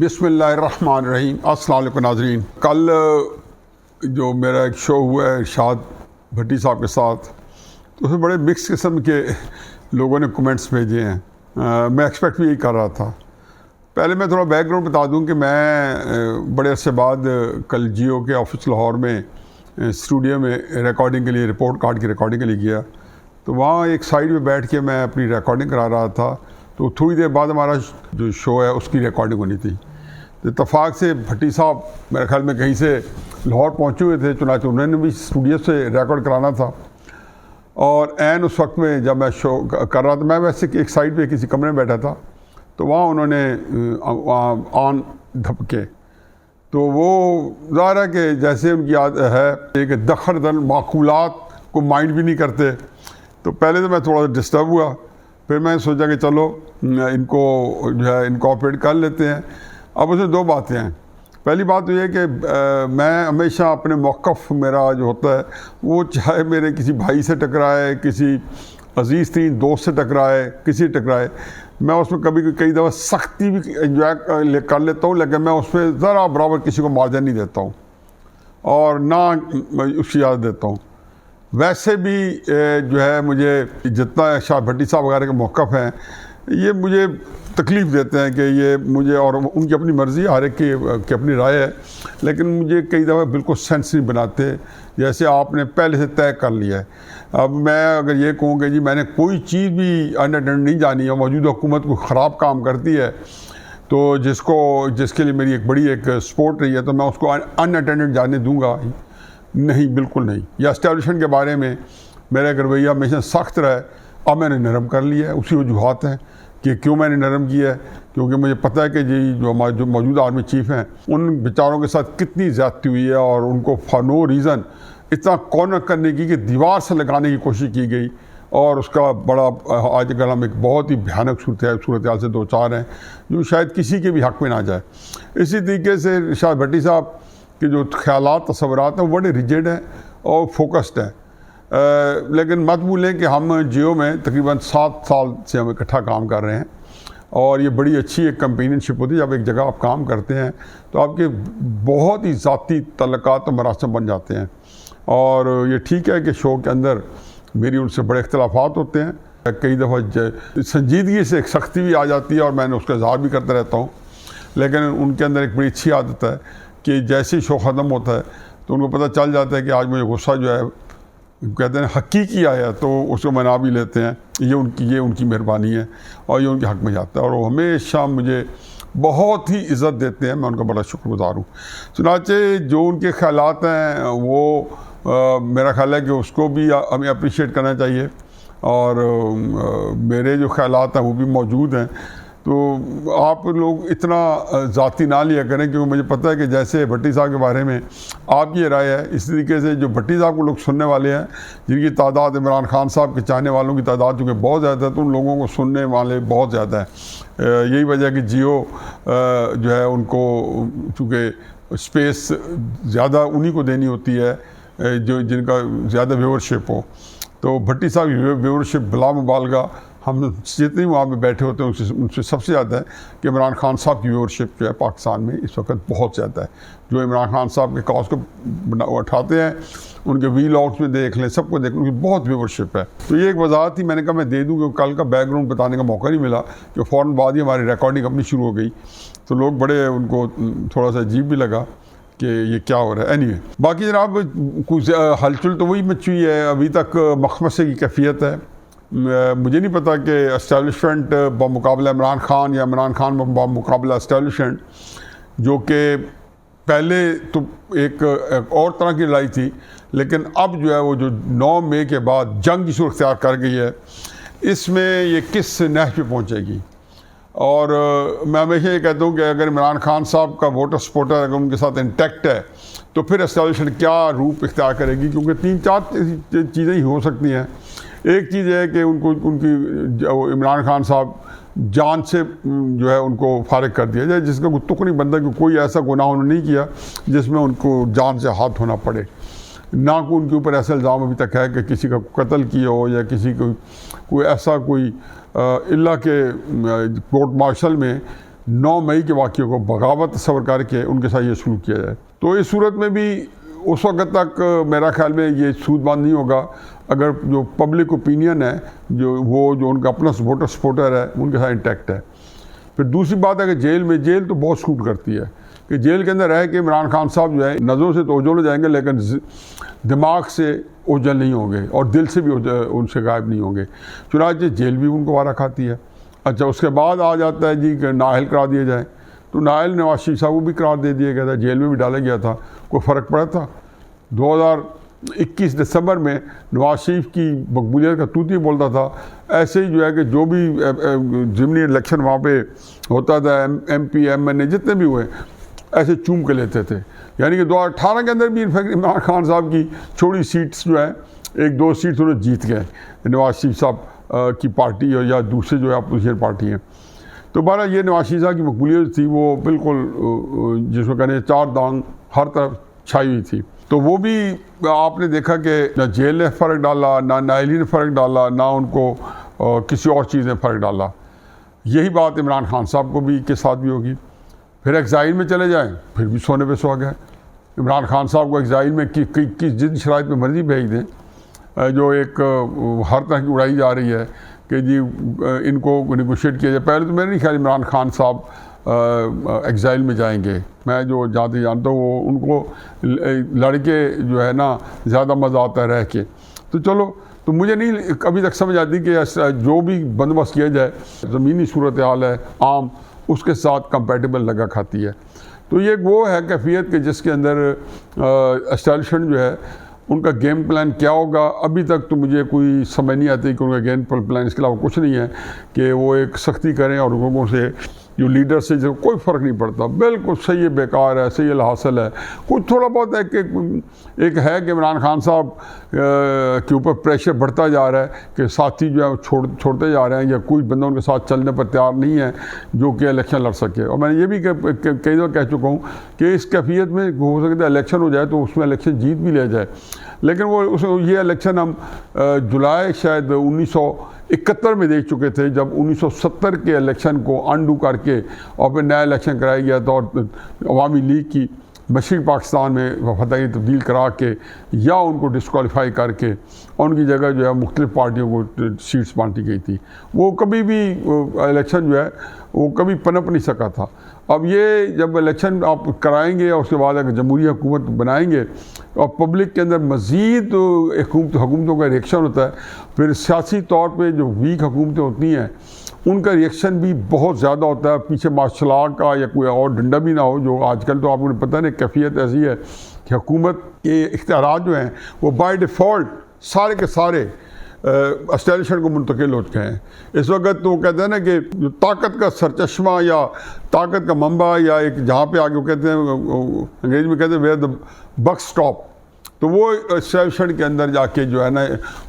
بسم اللہ الرحمن الرحیم۔ السلام علیکم ناظرین۔ کل جو میرا ایک شو ہوا ہے ارشاد بھٹی صاحب کے ساتھ، تو اس میں بڑے مکس قسم کے لوگوں نے کمنٹس بھیجے ہیں۔ میں ایکسپیکٹ بھی یہی کر رہا تھا۔ پہلے میں تھوڑا بیک گراؤنڈ بتا دوں کہ میں بڑے عرصے بعد کل جیو کے آفس لاہور میں اسٹوڈیو میں ریکارڈنگ کے لیے، رپورٹ کارڈ کی ریکارڈنگ کے لیے گیا، تو وہاں ایک سائڈ پہ بیٹھ کے میں اپنی ریکارڈنگ کرا رہا تھا، تو تھوڑی دیر بعد ہمارا جو شو ہے اس کی ریکارڈنگ ہونی تھی۔ اتفاق سے بھٹی صاحب میرے خیال میں کہیں سے لاہور پہنچے ہوئے تھے، چنانچہ انہوں نے بھی اسٹوڈیو سے ریکارڈ کرانا تھا، اور عین اس وقت میں جب میں شو کر رہا تھا، میں ویسے ایک سائڈ پہ کسی کمرے میں بیٹھا تھا، تو وہاں انہوں نے آن دھپکے، تو وہ ظاہر ہے کہ جیسے ان کی عادت ہے کہ دخل دل معقولات کو مائنڈ بھی نہیں کرتے، تو پہلے تو میں تھوڑا سا ڈسٹرب ہوا، پھر میں سوچا کہ چلو ان کو جو ہے انکارپوریٹ کر لیتے ہیں۔ اب اس میں دو باتیں ہیں۔ پہلی بات تو یہ کہ میں ہمیشہ اپنے موقف میرا جو ہوتا ہے وہ چاہے میرے کسی بھائی سے ٹکرائے، کسی عزیز ترین دوست سے ٹکرائے، کسی ٹکرائے، میں اس میں کبھی کئی دفعہ سختی بھی انجوائے کر لیتا ہوں، لیکن میں اس میں ذرا برابر کسی کو مارجن نہیں دیتا ہوں اور نہ اس کی اجازت دیتا ہوں۔ ویسے بھی جو ہے مجھے جتنا شاہ بھٹی صاحب وغیرہ کے موقف ہیں، یہ مجھے تکلیف دیتے ہیں کہ یہ مجھے، اور ان کی اپنی مرضی، ہر ایک کی اپنی رائے ہے، لیکن مجھے کئی دفعہ بالکل سینس نہیں بناتے، جیسے آپ نے پہلے سے طے کر لیا ہے۔ اب میں اگر یہ کہوں کہ جی میں نے کوئی چیز بھی ان اٹینڈ نہیں جانی ہے، موجودہ حکومت کو خراب کام کرتی ہے، تو جس کے لیے میری ایک بڑی سپورٹ رہی ہے، تو میں اس کو ان اٹینڈڈ جانے دوں گا نہیں، بالکل نہیں۔ یا اسٹیبلشمنٹ کے بارے میں میرا ایک رویہ ہمیشہ سخت رہا ہے، اب میں نے نرم کر لیا ہے۔ اسی وجوہات ہیں کہ کیوں میں نے نرم کیا ہے، کیونکہ مجھے پتہ ہے کہ جی جو موجودہ آرمی چیف ہیں، ان بیچاروں کے ساتھ کتنی زیادتی ہوئی ہے، اور ان کو فار نو ریزن اتنا کارنر کرنے کی کہ دیوار سے لگانے کی کوشش کی گئی، اور اس کا بڑا آج کل ہم ایک بہت ہی بھیانک صورتحال سے دو چار ہیں جو شاید کسی کے بھی حق میں نہ جائے۔ اسی طریقے سے شاہ بھٹی صاحب کے جو خیالات، تصورات ہیں، وہ بڑے ریجڈ ہیں اور فوکسڈ ہیں، لیکن مت بھولیں کہ ہم جیو میں تقریباً 7 سال سے ہم اکٹھا کام کر رہے ہیں، اور یہ بڑی اچھی ایک کمپینینشپ ہوتی ہے۔ جب ایک جگہ آپ کام کرتے ہیں تو آپ کے بہت ہی ذاتی تعلقات و مراسم بن جاتے ہیں، اور یہ ٹھیک ہے کہ شو کے اندر میری ان سے بڑے اختلافات ہوتے ہیں، کئی دفعہ سنجیدگی سے ایک سختی بھی آ جاتی ہے، اور میں نے اس کا اظہار بھی کرتا رہتا ہوں، لیکن ان کے اندر ایک بڑی اچھی عادت ہے کہ جیسے شو ختم ہوتا ہے تو ان کو پتہ چل جاتا ہے کہ آج مجھے غصہ جو ہے کہتے ہیں حقیقی آیا، تو اس کو منا بھی لیتے ہیں۔ یہ ان کی مہربانی ہے، اور یہ ان کے حق میں جاتا ہے، اور وہ ہمیشہ مجھے بہت ہی عزت دیتے ہیں، میں ان کا بڑا شکر گزار ہوں۔ چنانچہ جو ان کے خیالات ہیں وہ میرا خیال ہے کہ اس کو بھی ہمیں اپریشیٹ کرنا چاہیے، اور میرے جو خیالات ہیں وہ بھی موجود ہیں، تو آپ لوگ اتنا ذاتی نہ لیا کریں، کیونکہ مجھے پتہ ہے کہ جیسے بھٹی صاحب کے بارے میں آپ کی رائے ہے، اس طریقے سے جو بھٹی صاحب کو لوگ سننے والے ہیں، جن کی تعداد عمران خان صاحب کے چاہنے والوں کی تعداد چونکہ بہت زیادہ ہے، تو ان لوگوں کو سننے والے بہت زیادہ ہیں۔ یہی وجہ ہے کہ جیو جو ہے ان کو چونکہ اسپیس زیادہ انہی کو دینی ہوتی ہے جن کا زیادہ ویورشپ ہو، تو بھٹی صاحب کی ویورشپ بلا مبالغہ ہم جتنے وہاں پہ بیٹھے ہوتے ہیں ان سے سب سے زیادہ ہے کہ عمران خان صاحب کی ویورشپ جو ہے پاکستان میں اس وقت بہت زیادہ ہے۔ جو عمران خان صاحب کے کاز کو اٹھاتے ہیں، ان کے وی لاگس میں دیکھ لیں، سب کو دیکھ لیں، ان کی بہت ویورشپ ہے۔ تو یہ ایک وضاحت تھی، میں نے کہا میں دے دوں، کیونکہ کل کا بیک گراؤنڈ بتانے کا موقع نہیں ملا، کہ فوراً بعد ہی ہماری ریکارڈنگ اپنی شروع ہو گئی، تو لوگ بڑے ان کو تھوڑا سا عجیب بھی لگا کہ یہ کیا ہو رہا ہے۔ اینی وے، باقی جناب کچھ ہلچل تو وہی مچی ہوئی ہے، ابھی تک مخمصے کی کیفیت ہے۔ مجھے نہیں پتا کہ اسٹیبلشمنٹ بمقابلہ عمران خان یا عمران خان بمقابلہ اسٹیبلشمنٹ، جو کہ پہلے تو ایک اور طرح کی لڑائی تھی، لیکن اب جو ہے وہ جو 9 مئی کے بعد جنگ کی صورت اختیار کر گئی ہے، اس میں یہ کس نہج پہ پہنچے گی۔ اور میں ہمیشہ یہ کہتا ہوں کہ اگر عمران خان صاحب کا ووٹر سپورٹر اگر ان کے ساتھ انٹیکٹ ہے، تو پھر اسٹیبلشمنٹ کیا روپ اختیار کرے گی، کیونکہ 3-4 چیزیں ہی ہو سکتی ہیں۔ ایک چیز ہے کہ ان کی عمران خان صاحب جان سے جو ہے ان کو فارغ کر دیا جائے، جس کا کوئی تک نہیں بنتا، کہ کوئی ایسا گناہ انہوں نے نہیں کیا جس میں ان کو جان سے ہاتھ دھونا پڑے، نہ کوئی ان کے اوپر ایسا الزام ابھی تک ہے کہ کسی کا قتل کیا ہو، یا کسی کو کوئی ایسا کوئی اللہ کے کورٹ مارشل میں 9 مئی کے واقعے کو بغاوت تصور کر کے ان کے ساتھ یہ سلوک کیا جائے. تو اس صورت میں بھی اس وقت تک میرا خیال میں یہ سود بند نہیں ہوگا اگر جو پبلک اوپینین ہے جو ان کا اپنا سپورٹر ہے ان کے ساتھ انٹیکٹ ہے. پھر دوسری بات ہے کہ جیل تو بہت سوٹ کرتی ہے کہ جیل کے اندر رہ کے عمران خان صاحب جو ہے نظروں سے تو اوجھل ہو جائیں گے لیکن دماغ سے اوجھل نہیں ہوں گے اور دل سے بھی ان سے غائب نہیں ہوں گے. چنانچہ جیل بھی ان کو وارہ کھاتی ہے. اچھا اس کے بعد آ جاتا ہے جی کہ نااہل قرار دیے جائیں. تو نااہل نواز شریف صاحب کو بھی قرار دے دیا گیا تھا, جیل میں بھی ڈالا گیا تھا. کوئی فرق پڑا تھا؟ 2021 دسمبر میں نواز شریف کی مقبولیت کا توتی بولتا تھا. ایسے ہی جو ہے کہ جو بھی ضمنی الیکشن وہاں پہ ہوتا تھا ایم پی ایم این اے جتنے بھی ہوئے ایسے چوم کے لیتے تھے. یعنی کہ 2018 کے اندر بھی انفیکٹ عمران خان صاحب کی چھوڑی سیٹس جو ہیں 1-2 سیٹس انہوں جیت گئے نواز شریف صاحب کی پارٹی یا دوسرے جو ہے اپوزیشن پارٹی ہیں. تو بہرحال یہ نواز شریف صاحب کی مقبولیت تھی وہ بالکل جس کو کہنے 4 دانگ ہر طرف چھائی ہوئی تھی. تو وہ بھی آپ نے دیکھا کہ نہ جیل نے فرق ڈالا, نہ نااہلی نے فرق ڈالا, نہ ان کو کسی اور چیز نے فرق ڈالا. یہی بات عمران خان صاحب کو بھی کے ساتھ بھی ہوگی. پھر ایگزائل میں چلے جائیں پھر بھی سونے پہ سو گئے. عمران خان صاحب کو ایگزائل میں کس جن شرائط میں مرضی بھیج دیں, جو ایک ہر طرح کی اڑائی جا رہی ہے کہ جی ان کو نیگوشیٹ کیا جائے. پہلے تو میرا نہیں خیال عمران خان صاحب ایگزائل میں جائیں گے. میں جو جانتا ہوں وہ ان کو لڑکے جو ہے نا زیادہ مزہ آتا ہے رہ کے. تو چلو تو مجھے نہیں ابھی تک سمجھ آتی کہ جو بھی بندوبست کیا جائے زمینی صورتحال ہے عام اس کے ساتھ کمپیٹیبل لگا کھاتی ہے. تو یہ وہ ہے کیفیت کہ جس کے اندر اسٹیبلشمنٹ جو ہے ان کا گیم پلان کیا ہوگا. ابھی تک تو مجھے کوئی سمجھ نہیں آتی کہ ان کا گیم پلان اس کے علاوہ کچھ نہیں ہے کہ وہ ایک سختی کریں اور لوگوں سے جو لیڈر سے جو کوئی فرق نہیں پڑتا, بالکل صحیح بیکار ہے, صحیح الحاصل ہے. کچھ تھوڑا بہت ہے کہ ایک ہے کہ عمران خان صاحب کے اوپر پریشر بڑھتا جا رہا ہے کہ ساتھی جو ہے چھوڑتے جا رہے ہیں یا کوئی بندہ ان کے ساتھ چلنے پر تیار نہیں ہے جو کہ الیکشن لڑ سکے. اور میں نے یہ بھی کئی دفعہ کہہ چکا ہوں کہ اس کیفیت میں ہو سکتا ہے الیکشن ہو جائے تو اس میں الیکشن جیت بھی لیا جائے, لیکن یہ الیکشن ہم جولائی شاید 1971 میں دیکھ چکے تھے جب 1970 کے الیکشن کو انڈو کر کے اور پھر نیا الیکشن کرایا گیا تھا اور عوامی لیگ کی مشرق پاکستان میں فتح تبدیل کرا کے یا ان کو ڈسکوالیفائی کر کے ان کی جگہ جو ہے مختلف پارٹیوں کو سیٹس بانٹی گئی تھی. وہ کبھی بھی الیکشن جو ہے وہ کبھی پنپ نہیں سکا تھا. اب یہ جب الیکشن آپ کرائیں گے اور اس کے بعد اگر جمہوری حکومت بنائیں گے اور پبلک کے اندر مزید حکومتوں کا ریئیکشن ہوتا ہے, پھر سیاسی طور پہ جو ویک حکومتیں ہوتی ہیں ان کا ریئیکشن بھی بہت زیادہ ہوتا ہے. پیچھے مارشل کا یا کوئی اور ڈنڈا بھی نہ ہو, جو آج کل تو آپ کو پتہ نہیں کیفیت ایسی ہے کہ حکومت کے اختیارات جو ہیں وہ بائی ڈیفالٹ سارے کے سارے اسٹیبلشمنٹ کو منتقل ہو چکے ہیں. اس وقت تو کہتے ہیں نا کہ جو طاقت کا سرچشمہ یا طاقت کا منبع یا ایک جہاں پہ آگے وہ کہتے ہیں انگریزی میں کہتے ہیں ویئر دا بک اسٹاپ, تو وہ اسٹیبلشمنٹ کے اندر جا کے جو ہے نا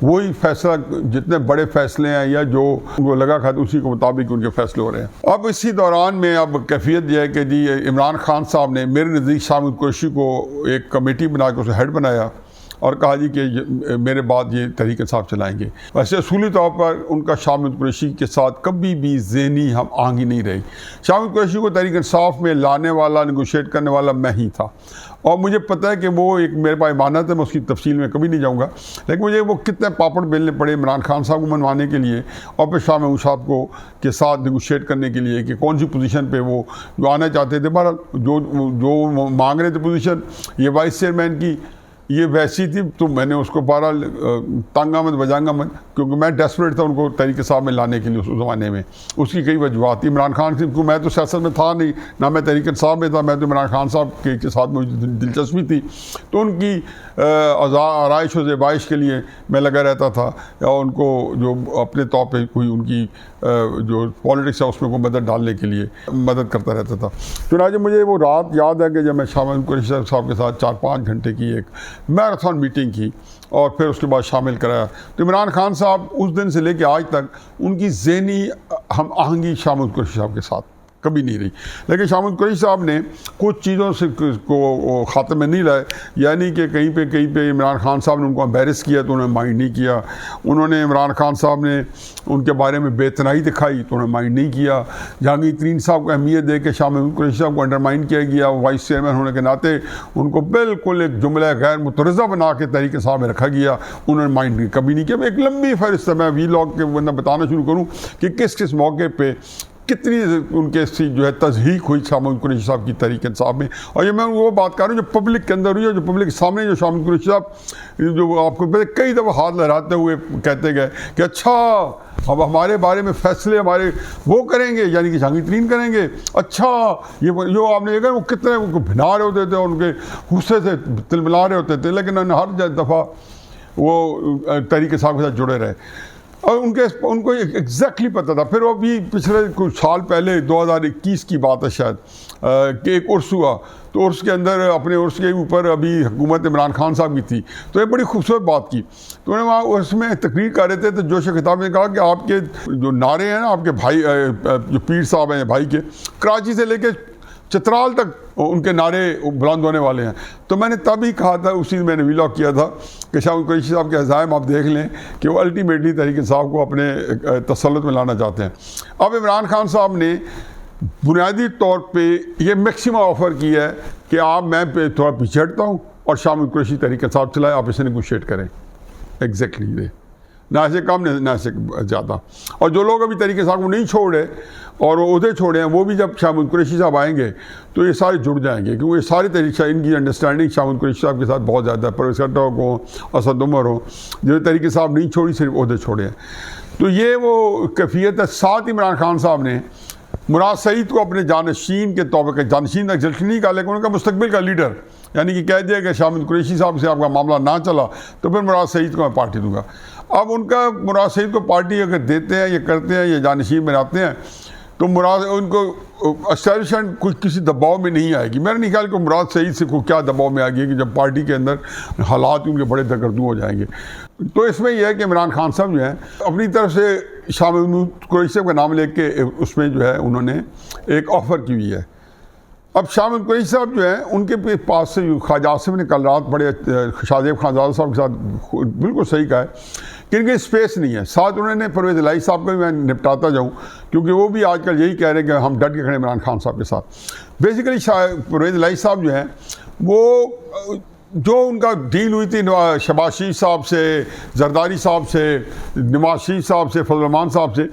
وہی فیصلہ جتنے بڑے فیصلے ہیں یا جو ان کو لگا کھاتے اسی کے مطابق ان کے فیصلے ہو رہے ہیں. اب اسی دوران میں اب کیفیت یہ ہے کہ جی عمران خان صاحب نے میرے نزدیک شاہ محمود قریشی کو ایک کمیٹی بنا کے اسے ہیڈ بنایا اور کہا جی کہ میرے بعد یہ تحریک انصاف چلائیں گے. ویسے اصولی طور پر ان کا شاہ محمود قریشی کے ساتھ کبھی بھی ذہنی ہم آہنگی نہیں رہی. شاہ محمود قریشی کو تحریک انصاف میں لانے والا نیگوشیٹ کرنے والا میں ہی تھا, اور مجھے پتہ ہے کہ وہ ایک میرے پاس امانت ہے, میں اس کی تفصیل میں کبھی نہیں جاؤں گا, لیکن مجھے وہ کتنے پاپڑ بیلنے پڑے عمران خان صاحب کو منوانے کے لیے اور پھر شاہ محمود صاحب کو کے ساتھ نیگوشیٹ کرنے کے لیے کہ کون سی پوزیشن پہ وہ جو آنا چاہتے تھے. بہرحال جو مانگ رہے تھے پوزیشن یہ وائس چیئرمین کی یہ ویسی تھی, تو میں نے اس کو بہرحال تنگ آمد بجانگ آمد, کیونکہ میں ڈیسپریٹ تھا ان کو تحریک انصاف میں لانے کے لیے اس زمانے میں. اس کی کئی وجوہات تھی. عمران خان سے میں تو سیاست میں تھا نہیں, نہ میں تحریک انصاف میں تھا, میں تو عمران خان صاحب کے ساتھ مجھے دلچسپی تھی, تو ان کی آرائش و زیبائش کے لیے میں لگا رہتا تھا, یا ان کو جو اپنے طور پہ کوئی ان کی جو پالیٹکس ہے اس میں کوئی مدد ڈالنے کے لیے مدد کرتا رہتا تھا. چنانچہ مجھے وہ رات یاد ہے کہ جب میں شاہ محمود قریشی صاحب کے ساتھ 4-5 گھنٹے کی ایک میراتھن میٹنگ کی اور پھر اس کے بعد شامل کرایا, تو عمران خان صاحب اس دن سے لے کے آج تک ان کی ذہنی ہم آہنگی شاہ محمود قریشی صاحب کے ساتھ کبھی نہیں رہی. لیکن شاہ محمود قریشی صاحب نے کچھ چیزوں سے کو خاتمے میں نہیں لائے, یعنی کہ کہیں پہ عمران خان صاحب نے ان کو امبیرس کیا تو انہوں نے مائنڈ نہیں کیا, انہوں نے عمران خان صاحب نے ان کے بارے میں بے اتنائی دکھائی تو انہوں نے مائنڈ نہیں کیا, جہانگیر ترین صاحب کو اہمیت دے کے شاہ محمود قریشی صاحب کو انڈرمائن کیا گیا, وائس چیئرمین ہونے کے ناطے ان کو بالکل ایک جملہ غیر مترجہ بنا کے تحریک انصاف میں رکھا گیا, انہوں نے مائنڈ کبھی نہیں کیا. میں ایک لمبی فہرست میں وی لاگ کے بندہ بتانا شروع کروں کہ کس کس موقع پہ کتنی ان کے جو ہے تضحیق ہوئی شاہ محمود قریشی صاحب کی تحریک انصاف میں. اور یہ میں وہ بات کر رہا ہوں جو پبلک کے اندر ہوئی ہے, جو پبلک کے سامنے جو شاہ محمود قریشی صاحب جو آپ کو کئی دفعہ ہاتھ لہراتے ہوئے کہتے گئے کہ اچھا اب ہمارے بارے میں فیصلے ہمارے وہ کریں گے, یعنی کہ جہانگیر ترین کریں گے. اچھا یہ جو آپ نے دیکھا وہ کتنے ان کو بھنا رہے ہوتے تھے, ان کے غصے سے تلملا رہے ہوتے تھے, لیکن انہوں نے ہر دفعہ وہ تحریک انصاف کے ساتھ جڑے رہے اور ان کو ایگزیکٹلی پتہ تھا. پھر وہ بھی پچھلے کچھ سال پہلے 2021 کی بات ہے شاید کہ ایک عرس ہوا, تو عرس کے اندر اپنے عرس کے اوپر ابھی حکومت عمران خان صاحب کی تھی, تو ایک بڑی خوبصورت بات کی. تو انہوں نے وہاں عرس میں تقریر کر رہے تھے تو جوش خطاب نے کہا کہ آپ کے جو نعرے ہیں نا, آپ کے بھائی جو پیر صاحب ہیں بھائی کے, کراچی سے لے کے چترال تک ان کے نعرے بلند ہونے والے ہیں. تو میں نے تب ہی کہا تھا, اسی میں نے ویلاگ کیا تھا کہ شاہ محمود قریشی صاحب کے عزائم آپ دیکھ لیں کہ وہ الٹیمیٹلی تحریک انصاف کو اپنے تسلط میں لانا چاہتے ہیں. اب عمران خان صاحب نے بنیادی طور پہ یہ میکسیمم آفر کیا ہے کہ آپ میں تھوڑا پیچھے ہٹتا ہوں اور شاہ محمود قریشی تحریک انصاف چلائے, آپ اسے نیگوشیٹ کریں. ایگزیکٹلی یہ نہ ایسے کم نہ ایسے زیادہ. اور جو لوگ ابھی تحریک انصاف کو نہیں چھوڑے اور وہ عہدے چھوڑے ہیں, وہ بھی جب شاہ محمود قریشی صاحب آئیں گے تو یہ سارے جڑ جائیں گے, کیونکہ یہ ساری تحریک ان کی انڈرسٹینڈنگ شاہ محمود قریشی صاحب کے ساتھ بہت زیادہ ہے. پرویز خٹک ہو, اسد عمر ہو, جو تحریک صاحب نہیں چھوڑی, صرف عہدے چھوڑے ہیں. تو یہ وہ کیفیت ہے. ساتھ عمران خان صاحب نے مراد سعید کو اپنے جانشین کے طور پر, جانشین ایگزیکٹلی نہیں کہا لیکن ان کا مستقبل کا لیڈر, یعنی کہ کہہ دیا کہ شاہ محمود قریشی صاحب سے آپ کا معاملہ نہ چلا تو پھر مراد سعید کو میں پارٹی دوں گا. اب ان کا مراد سعید کو پارٹی اگر دیتے ہیں یا کرتے ہیں یا جانشین بناتے ہیں تو مراد ان کو اسٹیبلشمنٹ کوئی کسی دباؤ میں نہیں آئے گی. میرا نہیں خیال کہ مراد سعید سے کوئی کیا دباؤ میں آئے گی کہ جب پارٹی کے اندر حالات ان کے بڑے دگردوں ہو جائیں گے. تو اس میں یہ ہے کہ عمران خان صاحب جو ہیں اپنی طرف سے شاہ محمود قریشی صاحب کا نام لے کے اس میں جو ہے انہوں نے ایک آفر کی ہوئی ہے. اب شاہ محمود قریشی صاحب جو ہیں ان کے پاس سے خواجہ آصف نے کل رات بڑے شاہ زیب خانزادہ صاحب کے ساتھ بالکل صحیح کہا ہے کہ ان کی اسپیس نہیں ہے. ساتھ انہوں نے پرویز الہی صاحب کو بھی میں نپٹاتا جاؤں کیونکہ وہ بھی آج کل یہی کہہ رہے ہیں کہ ہم ڈٹ کے کھڑے عمران خان صاحب کے ساتھ. بیسیکلی پرویز الہی صاحب جو ہیں وہ جو ان کا ڈیل ہوئی تھی شہباز شریف صاحب سے, زرداری صاحب سے, نواز شریف صاحب سے, فضل الرحمان صاحب سے,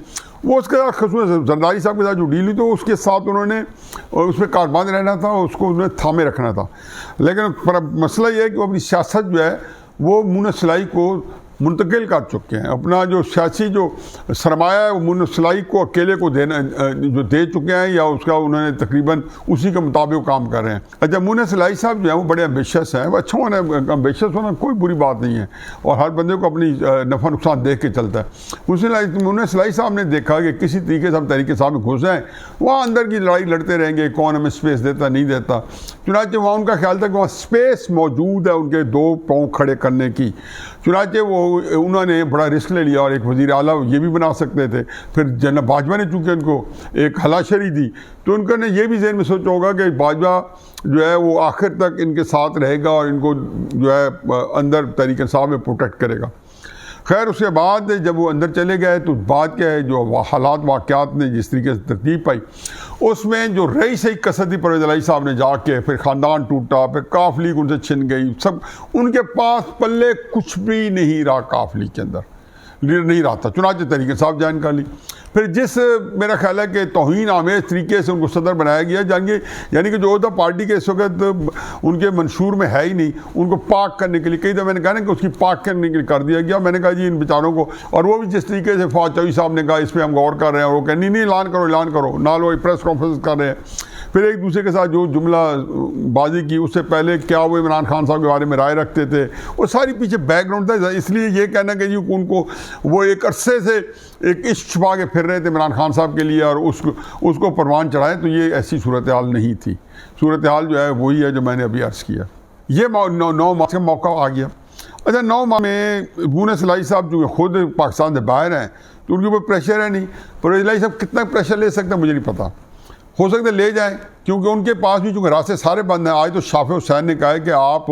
وہ اس کے ساتھ خصوصاً زرداری صاحب کے ساتھ جو ڈیل ہوئی تو اس کے ساتھ انہوں نے اس پہ کاربند رہنا تھا, اس کو انہوں نے تھامے رکھنا تھا. لیکن مسئلہ یہ ہے کہ وہ اپنی سیاست جو ہے وہ مونس سلائی کو منتقل کر چکے ہیں. اپنا جو سیاسی جو سرمایہ ہے وہ مونس سلائی کو اکیلے کو جو دے چکے ہیں یا اس کا انہوں نے تقریباً اسی کے مطابق کام کر رہے ہیں. اچھا مونس سلائی صاحب جو ہیں وہ بڑے امبیشس ہیں. اچھا ہونا امبیشس ہونا کوئی بری بات نہیں ہے اور ہر بندے کو اپنی نفع نقصان دیکھ کے چلتا ہے. مونس سلائی صاحب نے دیکھا کہ کسی طریقے سے ہم تحریک انصاف میں گھس جائیں, وہاں اندر کی لڑائی لڑتے رہیں گے, کون ہمیں اسپیس دیتا نہیں دیتا. چنانچہ وہاں ان کا خیال تھا کہ وہاں اسپیس موجود ہے ان کے دو پاؤں کھڑے کرنے کی. چنانچہ انہوں نے بڑا رسک لے لیا اور ایک وزیر اعلیٰ یہ بھی بنا سکتے تھے. پھر جناب باجوہ نے چونکہ ان کو ایک ہلاشری دی تو ان کا نے یہ بھی ذہن میں سوچا ہوگا کہ باجوہ جو ہے وہ آخر تک ان کے ساتھ رہے گا اور ان کو جو ہے اندر تحریک انصاف میں پروٹیکٹ کرے گا. خیر اس کے بعد جب وہ اندر چلے گئے تو بعد کے جو حالات واقعات نے جس طریقے سے ترتیب پائی اس میں جو رہی صحیح کثرت تھی پرویز الہی صاحب نے جا کے, پھر خاندان ٹوٹا, پھر کاف لیگ ان سے چھن گئی, سب ان کے پاس پلے کچھ بھی نہیں رہا, کاف لیگ کے اندر لیڈر نہیں رہا تھا. چنانچہ تحریک انصاف جوائن کر لی. پھر جس میرا خیال ہے کہ توہین آمیز طریقے سے ان کو صدر بنایا گیا, یعنی کہ جو عہدہ پارٹی کے اس وقت ان کے منشور میں ہے ہی نہیں, ان کو پاک کرنے کے لیے کئی دفعہ میں نے کہا نا کہ اس کی پاک کرنے کے لیے کر دیا گیا. میں نے کہا جی ان بیچاروں کو, اور وہ بھی جس طریقے سے فواد چوہدری صاحب نے کہا اس پہ ہم غور کر رہے ہیں, اور وہ کہ نہیں اعلان کرو نال وہ پریس کانفرنس کر رہے ہیں. پھر ایک دوسرے کے ساتھ جو جملہ بازی کی, اس سے پہلے کیا وہ عمران خان صاحب کے بارے میں رائے رکھتے تھے, وہ ساری پیچھے بیک گراؤنڈ تھا. اس لیے یہ کہنا کہ جی ان کو وہ ایک عرصے سے ایک عشق چھپا کے پھر رہے تھے عمران خان صاحب کے لیے اور اس کو پروان چڑھائے, تو یہ ایسی صورتحال نہیں تھی. صورتحال جو ہے وہی ہے جو میں نے ابھی عرض کیا. یہ 9 ماہ کا موقع آ گیا. اچھا 9 ماہ میں مونس الہی صاحب جو خود پاکستان سے باہر ہیں تو ان کے اوپر پریشر ہے نہیں. پرویز الہی صاحب کتنا پریشر لے سکتے ہیں مجھے نہیں پتا. ہو سکتا ہے لے جائیں، کیونکہ ان کے پاس بھی چونکہ راستے سارے بند ہیں. آج تو شافع حسین نے کہا ہے کہ آپ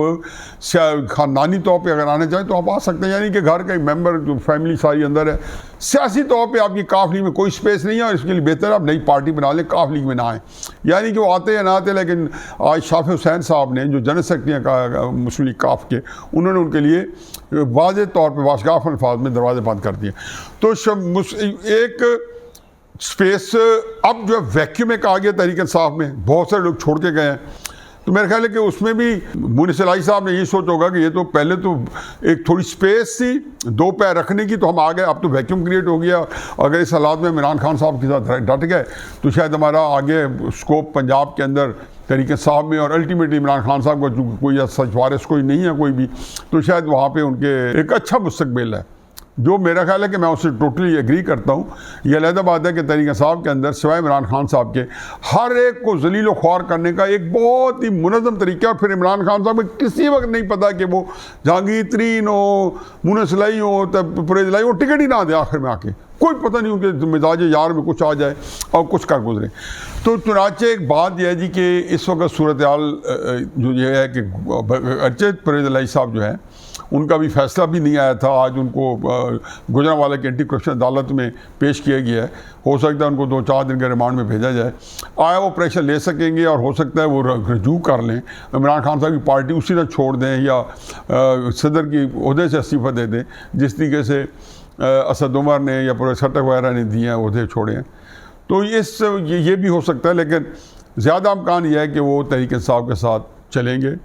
خاندانی طور پہ اگر آنا چاہیں تو آپ آ سکتے ہیں، یعنی کہ گھر کا ایک ممبر جو فیملی ساری اندر ہے. سیاسی طور پہ آپ کی کاف لیگ میں کوئی سپیس نہیں ہے، اور اس کے لیے بہتر ہے آپ نئی پارٹی بنا لیں، کاف لیگ میں نہ آئیں. یعنی کہ وہ آتے یا نہ آتے، لیکن آج شافع حسین صاحب نے جو جنرل سیکرٹری ہیں مسلم لیگ کاف کے، انہوں نے ان کے لیے واضح طور پہ واشگاف الفاظ میں دروازے بند کر دیے. تو ایک اسپیس اب جو ہے ویکیوم ایک آ گیا تحریک انصاف میں، بہت سارے لوگ چھوڑ کے گئے ہیں. تو میرا خیال ہے کہ اس میں بھی مونس الہی صاحب نے یہ سوچا ہوگا کہ یہ تو پہلے تو ایک تھوڑی سپیس تھی دو پیر رکھنے کی، تو ہم آ گئے، اب تو ویکیوم کریٹ ہو گیا. اگر اس حالات میں عمران خان صاحب کے ساتھ ڈٹ گئے تو شاید ہمارا آگے اسکوپ پنجاب کے اندر تحریک انصاف میں، اور الٹیمیٹلی عمران خان صاحب کا کوئی سچ وارث کوئی نہیں ہے کوئی بھی، تو شاید وہاں پہ ان کے ایک اچھا مستقبل ہے. جو میرا خیال ہے کہ میں اس سے ٹوٹلی ایگری کرتا ہوں. یہ علیحدہ بات ہے کہ تحریک انصاف کے اندر سوائے عمران خان صاحب کے ہر ایک کو ذلیل و خوار کرنے کا ایک بہت ہی منظم طریقہ ہے. پھر عمران خان صاحب کو کسی وقت نہیں پتا کہ وہ جہانگیر ترین ہو، مونس الہی ہو، پرویز الہی ہو، ٹکٹ ہی نہ دے آخر میں آ کے، کوئی پتہ نہیں ان کے مزاج یار میں کچھ آ جائے اور کچھ کر گزرے. تو چنانچہ ایک بات یہ ہے جی کہ اس وقت صورتحال جو یہ ہے کہ اگرچہ پرویز الہی صاحب جو ہے ان کا بھی فیصلہ بھی نہیں آیا تھا، آج ان کو گجرانوالہ کی اینٹی کرپشن عدالت میں پیش کیا گیا ہے. ہو سکتا ہے ان کو 2-4 دن کے ریمانڈ میں بھیجا جائے. آیا وہ پریشر لے سکیں گے، اور ہو سکتا ہے وہ رجوع کر لیں، عمران خان صاحب کی پارٹی اسی طرح چھوڑ دیں، یا صدر کی عہدے سے استعفیٰ دے دیں جس طریقے سے اسد عمر نے یا پروفیسر خٹک وغیرہ نے دیے ہیں، عہدے چھوڑے ہیں. تو یہ بھی ہو سکتا ہے، لیکن زیادہ امکان یہ ہے کہ وہ تحریک انصاف کے ساتھ چلیں گے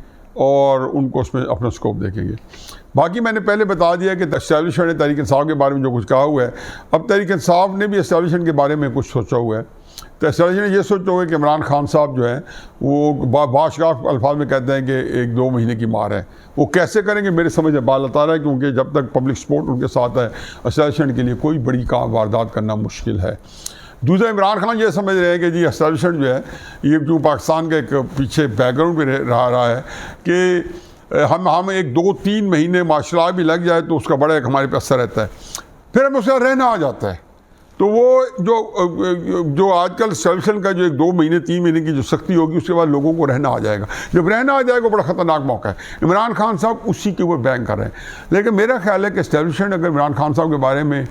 اور ان کو اس میں اپنا اسکوپ دیکھیں گے. باقی میں نے پہلے بتا دیا کہ اسٹیبلشمنٹ نے تحریک انصاف کے بارے میں جو کچھ کہا ہوا ہے، اب تحریک انصاف نے بھی اسٹیبلشمنٹ کے بارے میں کچھ سوچا ہوا ہے. تو اسٹیبلشمنٹ نے یہ سوچا ہوا ہے کہ عمران خان صاحب جو ہیں وہ باشگاف الفاظ میں کہتے ہیں کہ 1-2 مہینے کی مار ہے. وہ کیسے کریں گے میرے سمجھ میں بال اتا رہا ہے، کیونکہ جب تک پبلک سپورٹ ان کے ساتھ ہے اسٹیبلشمنٹ کے لیے کوئی بڑی کام واردات کرنا مشکل ہے. دوسرا عمران خان یہ سمجھ رہے ہیں کہ جی اسٹیبلشمنٹ جو ہے یہ کیوں پاکستان کا ایک پیچھے بیک گراؤنڈ پہ رہا ہے کہ ہم 1-2-3 مہینے معاشرہ بھی لگ جائے تو اس کا بڑا ایک ہمارے پہ اثر رہتا ہے، پھر ہم اس کا رہنا آ جاتا ہے. تو وہ جو آج کل اسٹیبلشمنٹ کا جو 1-2 مہینے 3 مہینے کی جو سختی ہوگی، اس کے بعد لوگوں کو رہنا آ جائے گا. جب رہنا آ جائے گا بڑا خطرناک موقع ہے. عمران خان صاحب اسی کے اوپر بینک کر رہے ہیں. لیکن میرا خیال ہے کہ اسٹیبلشمنٹ اگر عمران خان صاحب کے بارے میں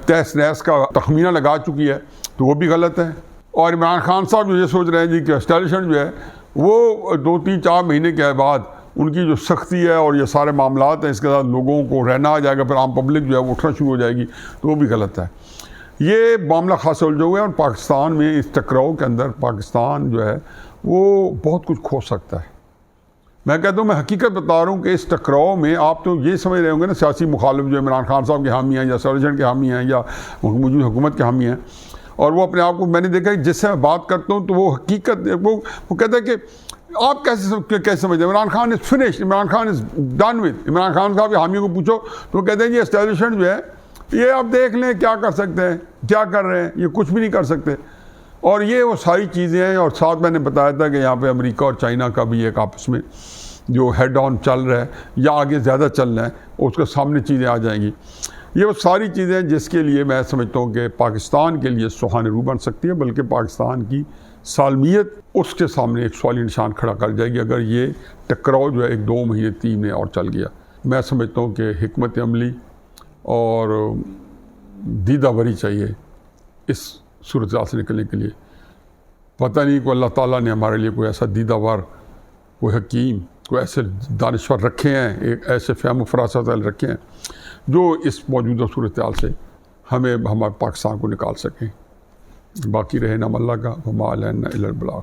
تہس نہس کا تخمینہ لگا چکی ہے تو وہ بھی غلط ہے. اور عمران خان صاحب جو یہ سوچ رہے ہیں جی کہ اسٹیبلشمنٹ جو ہے وہ 2-3-4 مہینے کے بعد ان کی جو سختی ہے اور یہ سارے معاملات ہیں اس کے ساتھ لوگوں کو رہنا آ جائے گا، پھر عام پبلک جو ہے وہ اٹھنا شروع ہو جائے گی، تو وہ بھی غلط ہے. یہ معاملہ خاصا الجھا ہوا ہے، اور پاکستان میں اس ٹکراؤ کے اندر پاکستان جو ہے وہ بہت کچھ کھو سکتا ہے. میں کہتا ہوں، میں حقیقت بتا رہا ہوں کہ اس ٹکراؤ میں آپ تو یہ سمجھ رہے ہوں گے نا سیاسی مخالف جو عمران خان صاحب کے حامی ہیں یا اسٹیبلشمنٹ کے حامی ہیں یا موجود حکومت کے حامی ہیں، اور وہ اپنے آپ کو، میں نے دیکھا کہ جس سے میں بات کرتا ہوں تو وہ حقیقت وہ کہتا ہے کہ آپ کیسے سمجھتے ہیں Imran Khan is finish, Imran Khan is done with. Imran Khan صاحب کے حامیوں کو پوچھو تو وہ کہتے ہیں جی اسٹیبلشمنٹ جو ہے یہ آپ دیکھ لیں کیا کر سکتے ہیں، کیا کر رہے ہیں، یہ کچھ بھی نہیں کر سکتے. اور یہ وہ ساری چیزیں ہیں. اور ساتھ میں نے بتایا تھا کہ یہاں پہ امریکہ اور چائنا کا بھی ایک آپس میں جو ہیڈ آن چل رہا ہے یا آگے زیادہ چل رہا ہے، اس کے سامنے چیزیں آ جائیں گی. یہ وہ ساری چیزیں جس کے لیے میں سمجھتا ہوں کہ پاکستان کے لیے سہانے رو بن سکتی ہے، بلکہ پاکستان کی سالمیت اس کے سامنے ایک سوالی نشان کھڑا کر جائے گی اگر یہ ٹکراؤ جو ہے 1-2 مہینے 3 مہینے اور چل گیا. میں سمجھتا ہوں کہ حکمت عملی اور دیدہ بری چاہیے اس صورتحال سے نکلنے کے لیے. پتہ نہیں کہ اللہ تعالیٰ نے ہمارے لیے کوئی ایسا دیدہ ور، کوئی حکیم، کوئی ایسے دانشور رکھے ہیں، ایک ایسے فہم و فراست رکھے ہیں جو اس موجودہ صورتحال سے ہمارے پاکستان کو نکال سکیں. باقی رہے نام اللہ کا، وما علینا الا البلاغ.